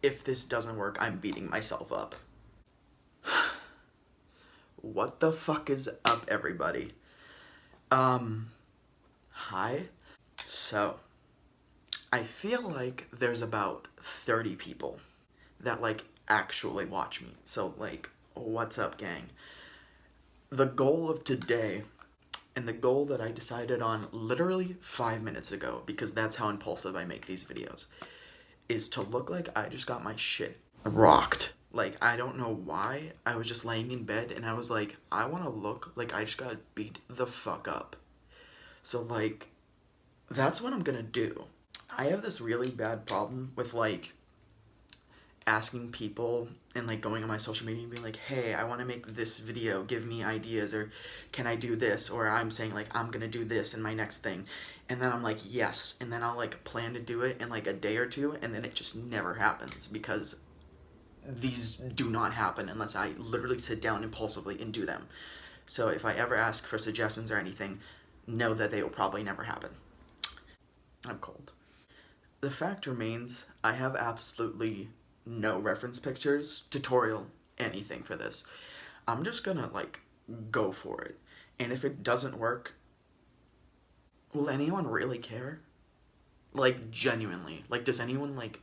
if this doesn't work, I'm beating myself up. What the fuck is up, everybody? Hi. So, I feel like there's about 30 people that, like, actually watch me. So, like, what's up, gang? The goal of today, and the goal that I decided on literally 5 minutes ago, because that's how impulsive I make these videos, is to look like I just got my shit rocked. Like, I don't know why. I was just laying in bed and I was like, I want to look like I just got beat the fuck up. So, like, that's what I'm gonna do. I have this really bad problem with, like, asking people and, like, going on my social media and being like, hey, I want to make this video, give me ideas, or can I do this? Or I'm saying, like, I'm gonna do this in my next thing. And then I'm like, yes. And then I'll, like, plan to do it in, like, a day or two, and then it just never happens because these do not happen unless I literally sit down impulsively and do them. So if I ever ask for suggestions or anything, know that they will probably never happen. I'm cold. The fact remains, I have absolutely no reference pictures, tutorial, anything for this. I'm just gonna, like, go for it. And if it doesn't work, will anyone really care? Like, genuinely. Like, does anyone, like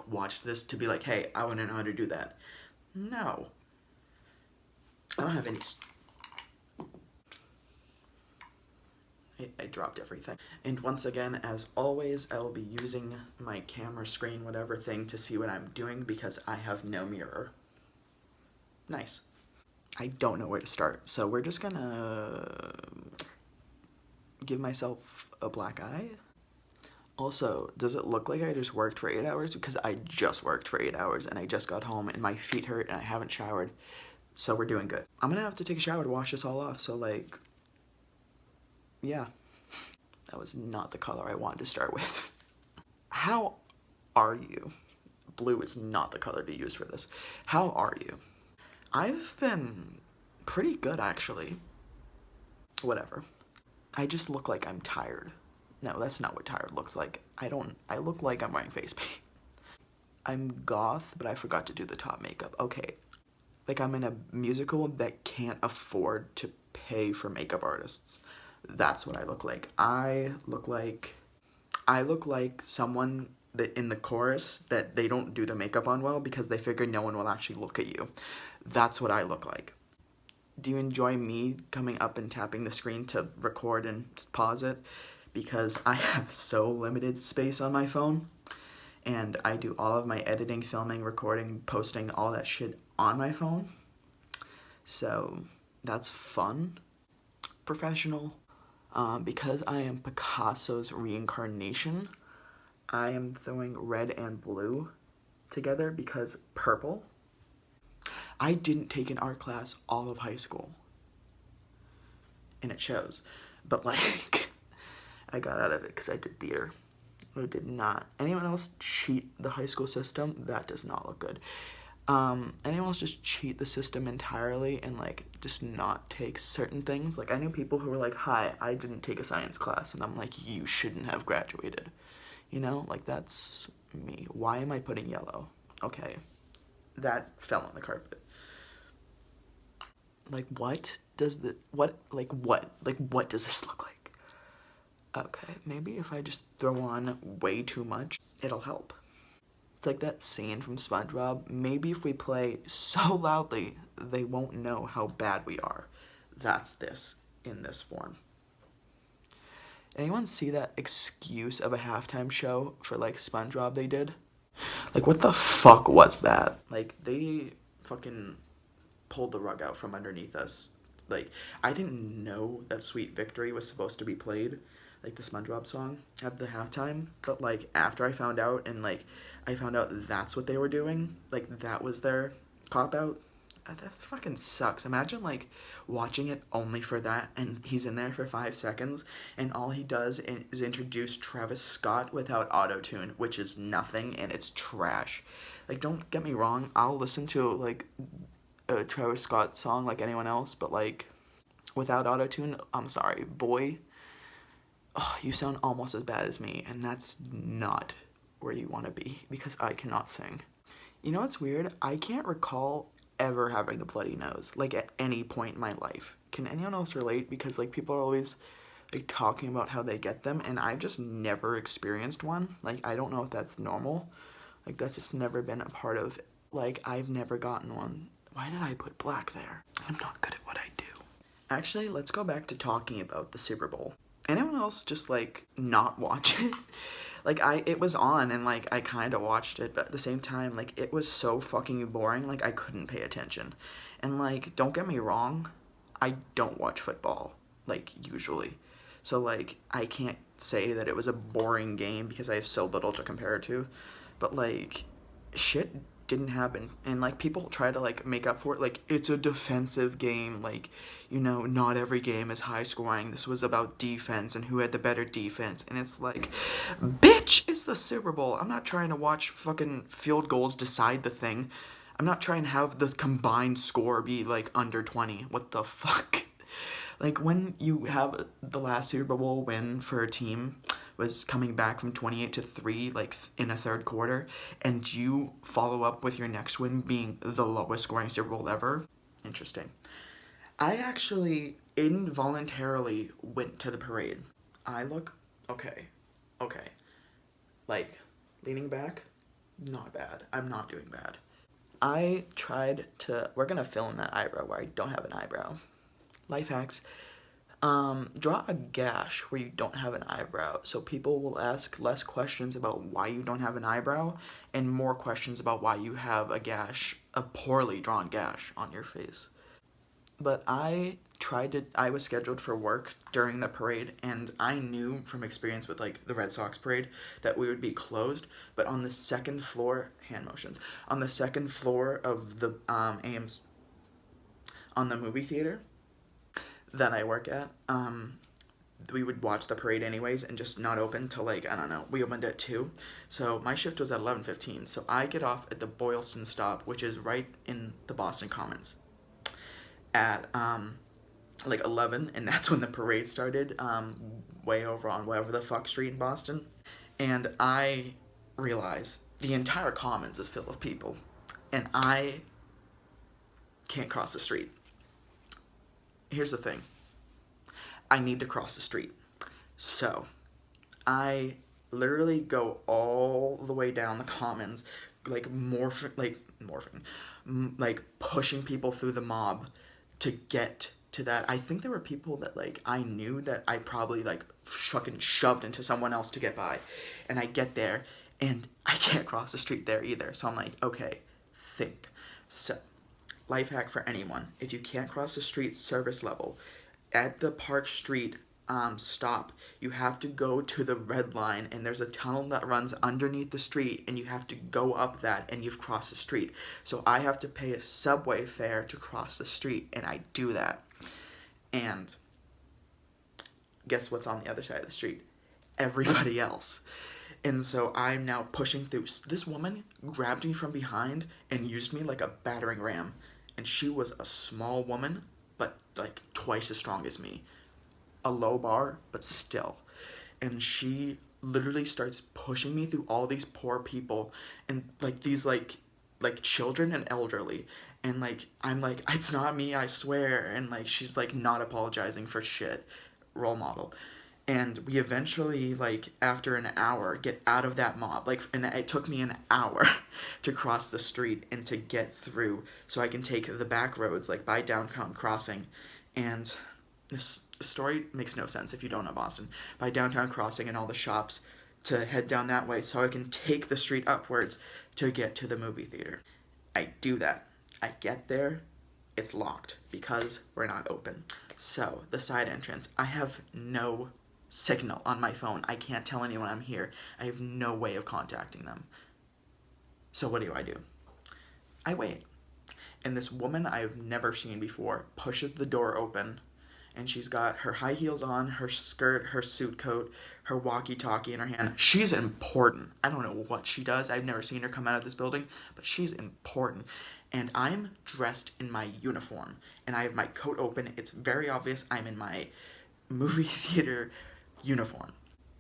watch this to be like, hey, I wanna know how to do that? No. I don't have any... I dropped everything. And once again, as always, I will be using my camera screen, whatever thing, to see what I'm doing because I have no mirror. Nice. I don't know where to start, so we're just gonna give myself a black eye. Also, does it look like I just worked for 8 hours? Because I just worked for 8 hours and I just got home and my feet hurt and I haven't showered. So we're doing good. I'm gonna have to take a shower to wash this all off, so, like, yeah. That was not the color I wanted to start with. How are you? Blue is not the color to use for this. How are you? I've been pretty good, actually. Whatever. I just look like I'm tired. No, that's not what tired looks like. I look like I'm wearing face paint. I'm goth, but I forgot to do the top makeup. Okay. Like, I'm in a musical that can't afford to pay for makeup artists. That's what I look like. I look like someone that in the chorus that they don't do the makeup on well because they figure no one will actually look at you. That's what I look like. Do you enjoy me coming up and tapping the screen to record and pause it? Because I have so limited space on my phone, and I do all of my editing, filming, recording, posting, all that shit on my phone. So that's fun. Professional. Because I am Picasso's reincarnation, I am throwing red and blue together because purple. I didn't take an art class all of high school, and it shows. But, like, I got out of it because I did theater. I did not. Anyone else cheat the high school system? That does not look good. Anyone else just cheat the system entirely and, like, just not take certain things? Like, I knew people who were like, hi, I didn't take a science class, and I'm like, you shouldn't have graduated. You know, like, that's me. Why am I putting yellow? Okay, that fell on the carpet. Like, what does what does this look like? Okay, maybe if I just throw on way too much, it'll help. It's like that scene from SpongeBob. Maybe if we play so loudly, they won't know how bad we are. That's this in this form. Anyone see that excuse of a halftime show for, like, SpongeBob they did? Like, what the fuck was that? Like, they fucking pulled the rug out from underneath us. Like, I didn't know that Sweet Victory was supposed to be played, like the SpongeBob song, at the halftime. But, like, after I found out, and, like, I found out that's what they were doing, like, that was their cop-out, that fucking sucks. Imagine, like, watching it only for that, and he's in there for 5 seconds, and all he does is introduce Travis Scott without auto-tune, which is nothing, and it's trash. Like, don't get me wrong, I'll listen to, like, a Travis Scott song like anyone else, but, like, without auto-tune, I'm sorry, boy, oh, you sound almost as bad as me, and that's not where you want to be, because I cannot sing. You know what's weird? I can't recall ever having a bloody nose, like at any point in my life. Can anyone else relate? Because like people are always like talking about how they get them, and I've just never experienced one. Like I don't know if that's normal. Like that's just never been a part of. Like I've never gotten one. Why did I put black there? I'm not good at what I do. Actually, let's go back to talking about the Super Bowl. Anyone else just like not watch it? Like it was on and like I kind of watched it, but at the same time like it was so fucking boring, like I couldn't pay attention. And like don't get me wrong, I don't watch football like usually. So like I can't say that it was a boring game because I have so little to compare it to. But like shit didn't happen, and like people try to like make up for it, like it's a defensive game, like not every game is high scoring. This was about defense and who had the better defense, and it's like, bitch, it's the Super Bowl. I'm not trying to watch fucking field goals decide the thing. I'm not trying to have the combined score be like under 20. What the fuck? Like when you have the last Super Bowl win for a team was coming back from 28-3 like in a third quarter, and you follow up with your next win being the lowest scoring Super Bowl ever. Interesting. I actually involuntarily went to the parade. I look okay. Okay. Like leaning back, not bad. I'm not doing bad. I tried to we're gonna fill in that eyebrow where I don't have an eyebrow. Life hacks. Draw a gash where you don't have an eyebrow, so people will ask less questions about why you don't have an eyebrow and more questions about why you have a gash, a poorly drawn gash on your face. But I was scheduled for work during the parade, and I knew from experience with like the Red Sox parade that we would be closed, but on the second floor, hand motions, on the second floor of the AM's, on the movie theater that I work at, we would watch the parade anyways and just not open till like, I don't know, we opened at 2. So my shift was at 11:15. So I get off at the Boylston stop, which is right in the Boston Commons, at like 11, and that's when the parade started, way over on whatever the fuck street in Boston. And I realize the entire Commons is full of people, and I can't cross the street. Here's the thing. I need to cross the street. So, I literally go all the way down the Commons, like like pushing people through the mob to get to that. I think there were people that like I knew that I probably like fucking shoved into someone else to get by, and I get there and I can't cross the street there either. So I'm like, okay, think. So, life hack for anyone: if you can't cross the street service level, at the Park Street stop, you have to go to the red line, and there's a tunnel that runs underneath the street, and you have to go up that, and you've crossed the street. So I have to pay a subway fare to cross the street, and I do that. And guess what's on the other side of the street? Everybody else. And so I'm now pushing through. This woman grabbed me from behind and used me like a battering ram. And she was a small woman, but like twice as strong as me. A low bar, but still. And she literally starts pushing me through all these poor people and like these like children and elderly. And like I'm like, it's not me, I swear. And like she's like not apologizing for shit. Role model. And we eventually, like after an hour, get out of that mob. Like, and it took me an hour to cross the street and to get through, so I can take the back roads, like by Downtown Crossing. And this story makes no sense if you don't know Boston. By Downtown Crossing and all the shops, to head down that way, so I can take the street upwards to get to the movie theater. I do that. I get there. It's locked because we're not open. So the side entrance, I have no signal on my phone. I can't tell anyone I'm here. I have no way of contacting them. So what do? I wait. And this woman I've never seen before pushes the door open, and she's got her high heels on, her skirt, her suit coat, her walkie-talkie in her hand. She's important. I don't know what she does. I've never seen her come out of this building, but she's important. And I'm dressed in my uniform, and I have my coat open. It's very obvious I'm in my movie theater uniform.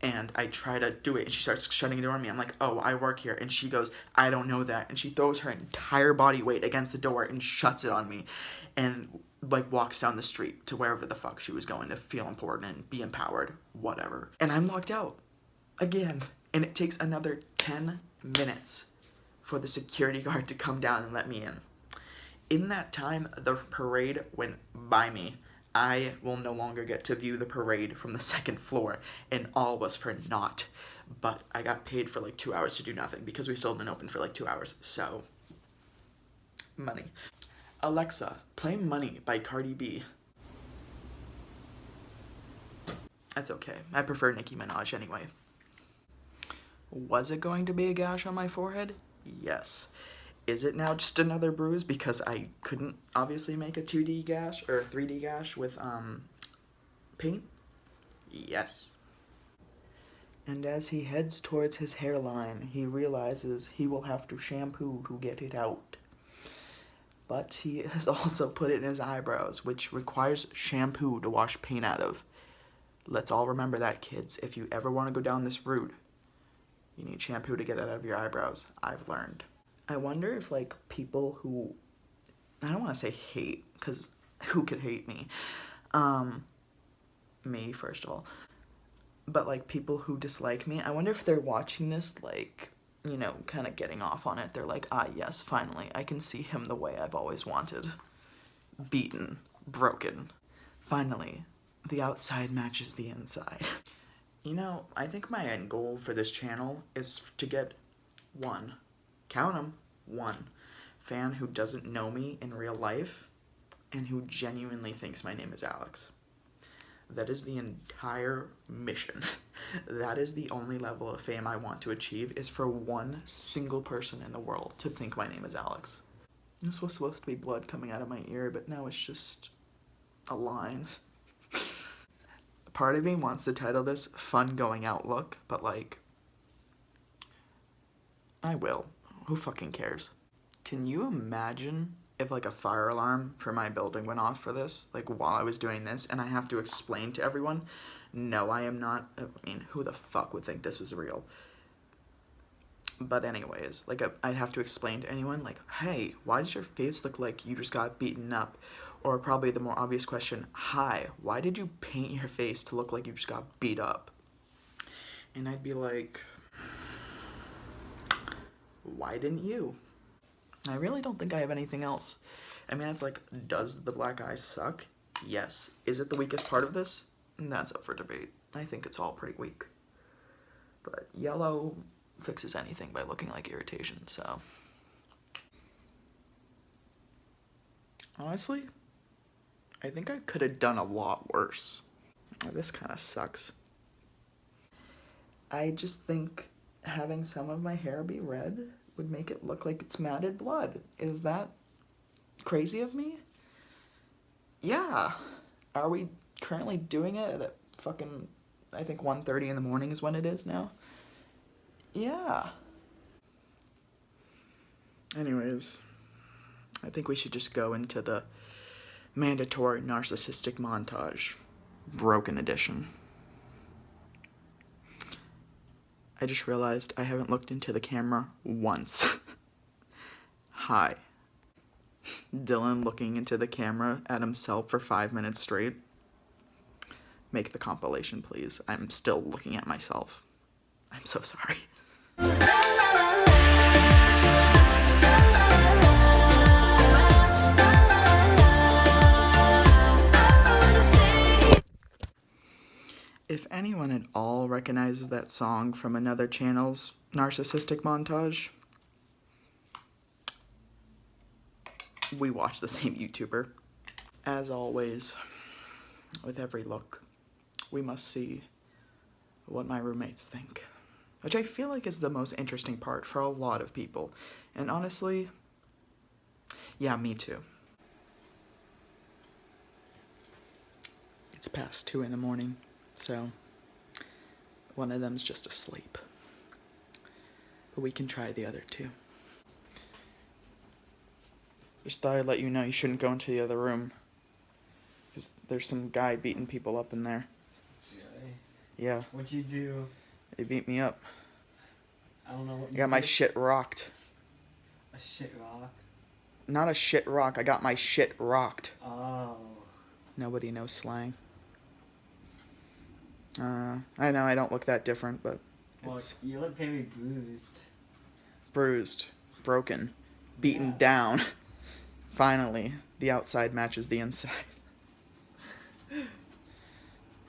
And I try to do it, and she starts shutting the door on me. I'm like, oh, I work here. And she goes, I don't know that. And she throws her entire body weight against the door and shuts it on me. And, like, walks down the street to wherever the fuck she was going to feel important and be empowered. Whatever. And I'm locked out. Again. And it takes another 10 minutes for the security guard to come down and let me in. In that time, the parade went by me. I will no longer get to view the parade from the second floor, and all was for naught. But I got paid for like 2 hours to do nothing because we still had been open for like 2 hours, so money. Alexa, play Money by Cardi B. That's okay. I prefer Nicki Minaj anyway. Was it going to be a gash on my forehead? Yes. Is it now just another bruise because I couldn't obviously make a 2D gash or a 3D gash with paint? Yes. And as he heads towards his hairline, he realizes he will have to shampoo to get it out. But he has also put it in his eyebrows, which requires shampoo to wash paint out of. Let's all remember that, kids. If you ever want to go down this route, you need shampoo to get it out of your eyebrows. I've learned. I wonder if, like, people who, I don't want to say hate, because who could hate me? Me, first of all. But, like, people who dislike me, I wonder if they're watching this, like, you know, kind of getting off on it. They're like, ah, yes, finally, I can see him the way I've always wanted. Beaten. Broken. Finally, the outside matches the inside. You know, I think my end goal for this channel is to get one. Count 'em, one fan who doesn't know me in real life and who genuinely thinks my name is Alex. That is the entire mission. That is the only level of fame I want to achieve, is for one single person in the world to think my name is Alex. This was supposed to be blood coming out of my ear, but now it's just a line. Part of me wants to title this Fun Going Out Look, but, like, I will. Who fucking cares? Can you imagine if, like, a fire alarm for my building went off for this, like, while I was doing this, and I have to explain to everyone, no, I am not, I mean, who the fuck would think this was real? But anyways, like, I'd have to explain to anyone, like, hey, why does your face look like you just got beaten up? Or probably the more obvious question, hi, why did you paint your face to look like you just got beat up? And I'd be like, why didn't you? I really don't think I have anything else. I mean, it's like, does the black eye suck? Yes. Is it the weakest part of this? That's up for debate. I think it's all pretty weak. But yellow fixes anything by looking like irritation, so. Honestly, I think I could have done a lot worse. This kind of sucks. I just think having some of my hair be red would make it look like it's matted blood. Is that crazy of me? Yeah. Are we currently doing it at fucking, I think 1:30 in the morning is when it is now? Yeah. Anyways, I think we should just go into the mandatory narcissistic montage, broken edition. I just realized I haven't looked into the camera once. Hi. Dylan looking into the camera at himself for 5 minutes straight. Make the compilation, please. I'm still looking at myself. I'm so sorry. If anyone at all recognizes that song from another channel's narcissistic montage, we watch the same YouTuber. As always, with every look, we must see what my roommates think, which I feel like is the most interesting part for a lot of people. And honestly, yeah, me too. It's past 2 in the morning. So, one of them's just asleep. But we can try the other two. Just thought I'd let you know you shouldn't go into the other room. Because there's some guy beating people up in there. CIA? Yeah, What'd you do? they beat me up. I don't know what I you got my did. shit rocked. A shit rock. Not a shit rock, I got my shit rocked. Oh. Nobody knows slang. I know I don't look that different, but Well, it's you look very bruised. bruised, broken, beaten Yeah. down. Finally, the outside matches the inside.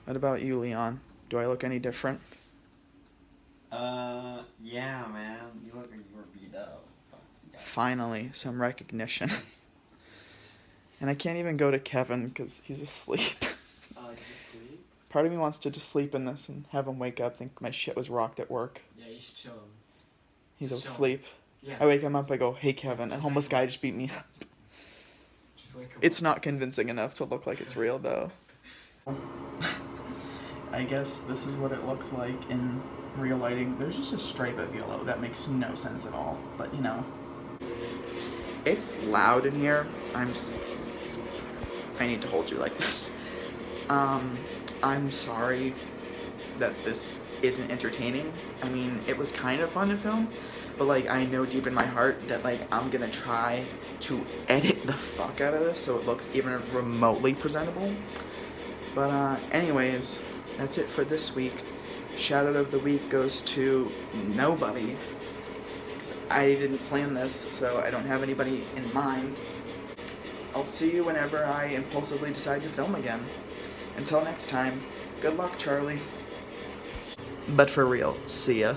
What about you, Leon? Do I look any different? Yeah, man. You look like you were beat up. Fuck you guys. Finally, some recognition. And I can't even go to Kevin because he's asleep. Did you sleep? Part of me wants to just sleep in this and have him wake up, think my shit was rocked at work. Yeah, you should show him. He's Just show him. asleep. Yeah. I wake him up, I go, hey Kevin, a Just homeless wake him guy up. just beat me up. Just wake him It's up. not convincing enough to look like it's real though. I guess this is what it looks like in real lighting. There's just a stripe of yellow that makes no sense at all, but you know. It's loud in here. I need to hold you like this. I'm sorry that this isn't entertaining. I mean, it was kind of fun to film, but like I know deep in my heart that like I'm gonna try to edit the fuck out of this so it looks even remotely presentable. But anyways, that's it for this week. Shout out of the week goes to nobody. 'Cause I didn't plan this, so I don't have anybody in mind. I'll see you whenever I impulsively decide to film again. Until next time, good luck, Charlie. But for real, see ya.